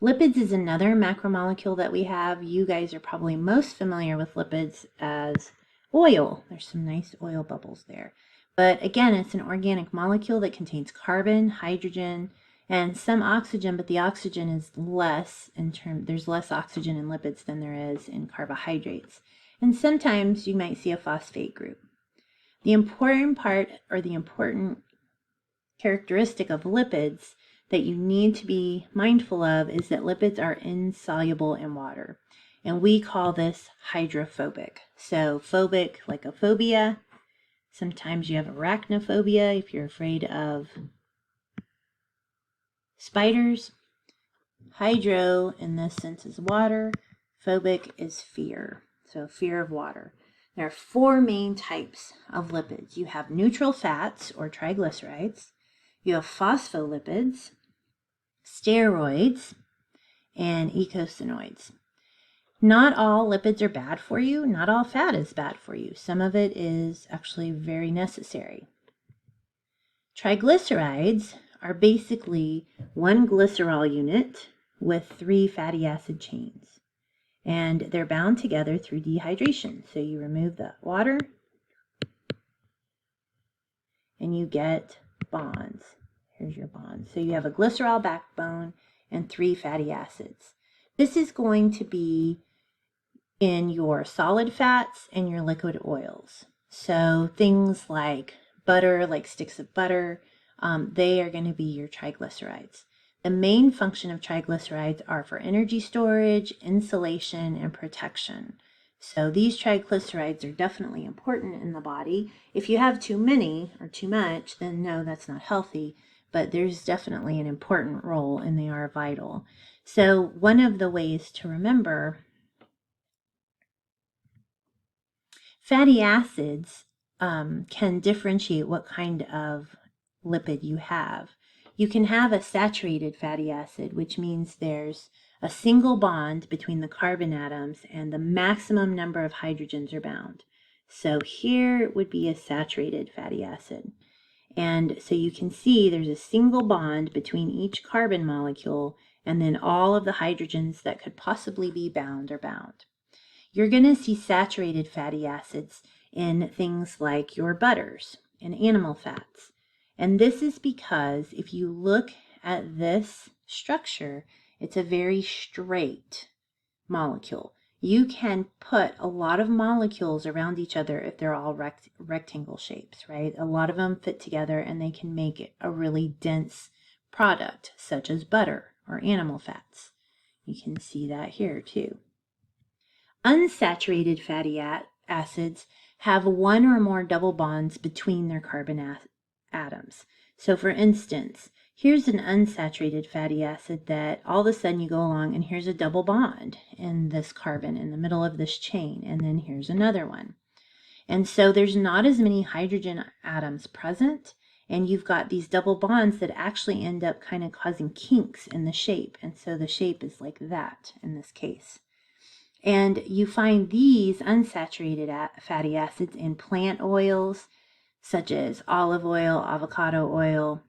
Lipids is another macromolecule that we have. You guys are probably most familiar with lipids as oil. There's some nice oil bubbles there. But again, it's an organic molecule that contains carbon, hydrogen, and some oxygen, but the oxygen is less there's less oxygen in lipids than there is in carbohydrates. And sometimes you might see a phosphate group. The important part, or the important characteristic of lipids that you need to be mindful of, is that lipids are insoluble in water. And we call this hydrophobic. So phobic, like a phobia. Sometimes you have arachnophobia if you're afraid of spiders. Hydro in this sense is water. Phobic is fear. So fear of water. There are 4 main types of lipids. You have neutral fats or triglycerides. You have phospholipids, steroids, and eicosanoids. Not all lipids are bad for you. Not all fat is bad for you. Some of it is actually very necessary. Triglycerides are basically 1 glycerol unit with 3 fatty acid chains. And they're bound together through dehydration. So you remove the water and you get bonds. Here's your bond. So you have a glycerol backbone and 3 fatty acids. This is going to be in your solid fats and your liquid oils. So things like butter, like sticks of butter, they are going to be your triglycerides. The main function of triglycerides are for energy storage, insulation, and protection. So these triglycerides are definitely important in the body. If you have too many or too much, then no, that's not healthy, but there's definitely an important role and they are vital. So one of the ways to remember, fatty acids can differentiate what kind of lipid you have. You can have a saturated fatty acid, which means there's a single bond between the carbon atoms and the maximum number of hydrogens are bound. So here would be a saturated fatty acid. And so you can see there's a single bond between each carbon molecule, and then all of the hydrogens that could possibly be bound are bound. You're going to see saturated fatty acids in things like your butters and animal fats. And this is because if you look at this structure, it's a very straight molecule. You can put a lot of molecules around each other if they're all rectangle shapes, right? A lot of them fit together and they can make a really dense product, such as butter or animal fats. You can see that here too. Unsaturated fatty acids have 1 or more double bonds between their carbon atoms. So for instance, here's an unsaturated fatty acid that all of a sudden you go along and here's a double bond in this carbon in the middle of this chain, and then here's another one. And so there's not as many hydrogen atoms present, and you've got these double bonds that actually end up kind of causing kinks in the shape. And so the shape is like that in this case. And you find these unsaturated fatty acids in plant oils, such as olive oil, avocado oil.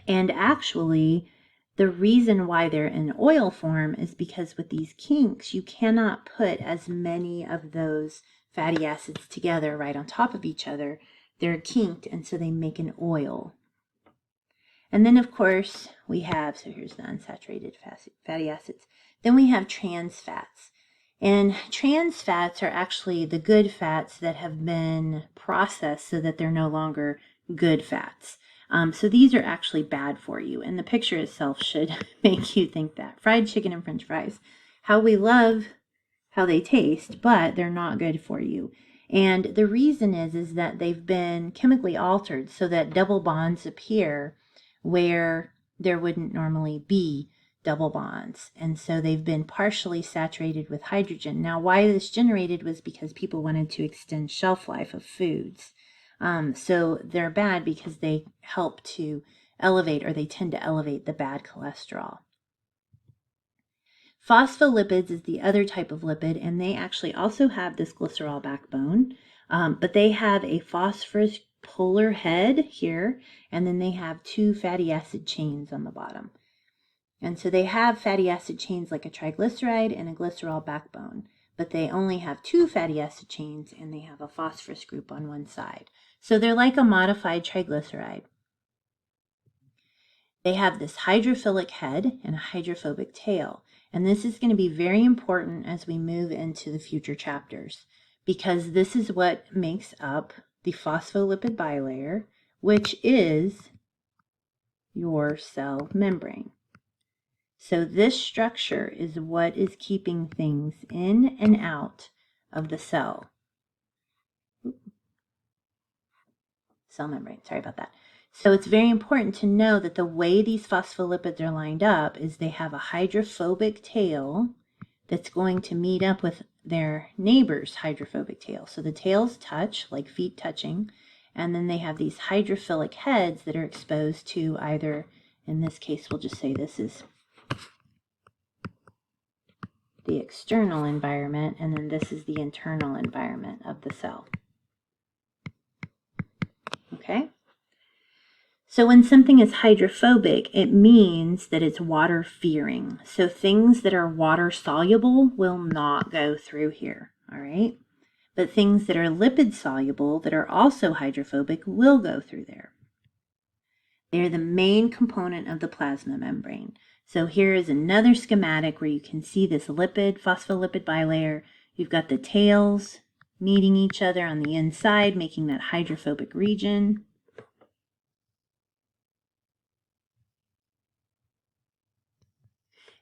And actually, the reason why they're in oil form is because with these kinks, you cannot put as many of those fatty acids together right on top of each other. They're kinked, and so they make an oil. And then, of course, we have, so here's the unsaturated fatty acids. Then we have trans fats. And trans fats are actually the good fats that have been processed so that they're no longer good fats. So these are actually bad for you. And the picture itself should make you think that. Fried chicken and French fries. How we love how they taste, but they're not good for you. And the reason is that they've been chemically altered so that double bonds appear where there wouldn't normally be double bonds. And so they've been partially saturated with hydrogen. Now, why this generated was because people wanted to extend shelf life of foods. So they're bad because they help to elevate, or they tend to elevate, the bad cholesterol. Phospholipids is the other type of lipid, and they actually also have this glycerol backbone, but they have a phosphorus polar head here, and then they have 2 fatty acid chains on the bottom. And so they have fatty acid chains like a triglyceride and a glycerol backbone, but they only have 2 fatty acid chains and they have a phosphorus group on one side. So they're like a modified triglyceride. They have this hydrophilic head and a hydrophobic tail. And this is going to be very important as we move into the future chapters, because this is what makes up the phospholipid bilayer, which is your cell membrane. So this structure is what is keeping things in and out of the cell. Cell membrane, sorry about that. So it's very important to know that the way these phospholipids are lined up is they have a hydrophobic tail that's going to meet up with their neighbor's hydrophobic tail. So the tails touch, like feet touching, and then they have these hydrophilic heads that are exposed to either, in this case, we'll just say this is the external environment, and then this is the internal environment of the cell. Okay? So when something is hydrophobic, it means that it's water-fearing. So things that are water-soluble will not go through here, all right? But things that are lipid-soluble that are also hydrophobic will go through there. They're the main component of the plasma membrane. So here is another schematic where you can see this phospholipid bilayer. You've got the tails meeting each other on the inside, making that hydrophobic region.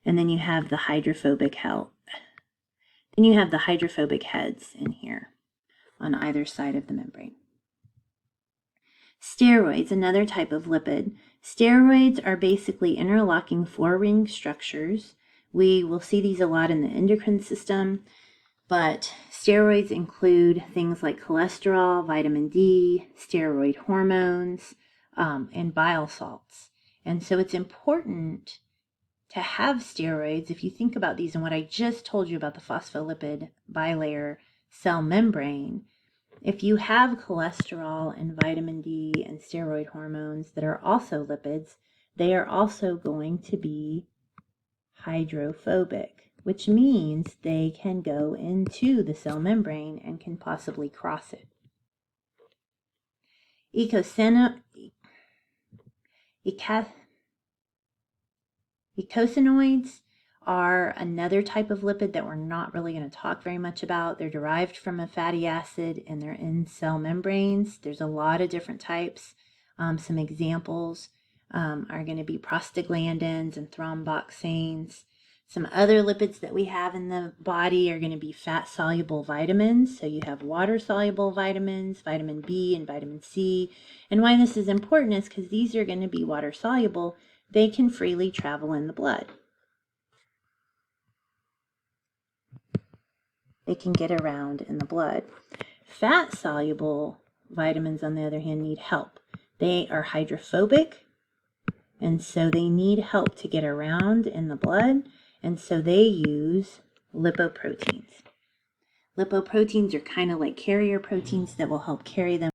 And then you have the hydrophobic heads in here on either side of the membrane. Steroids, another type of lipid. Steroids are basically interlocking 4-ring structures. We will see these a lot in the endocrine system, but steroids include things like cholesterol, vitamin D, steroid hormones, and bile salts. And so it's important to have steroids. If you think about these and what I just told you about the phospholipid bilayer cell membrane, if you have cholesterol and vitamin D and steroid hormones that are also lipids, they are also going to be hydrophobic, which means they can go into the cell membrane and can possibly cross it. Eicosanoids are another type of lipid that we're not really going to talk very much about. They're derived from a fatty acid and they're in cell membranes. There's a lot of different types. Some examples are going to be prostaglandins and thromboxanes. Some other lipids that we have in the body are going to be fat-soluble vitamins. So you have water-soluble vitamins, vitamin B and vitamin C. And why this is important is because these are going to be water-soluble. They can freely travel in the blood. They can get around in the blood. Fat-soluble vitamins, on the other hand, need help. They are hydrophobic, and so they need help to get around in the blood, and so they use lipoproteins. Lipoproteins are kind of like carrier proteins that will help carry them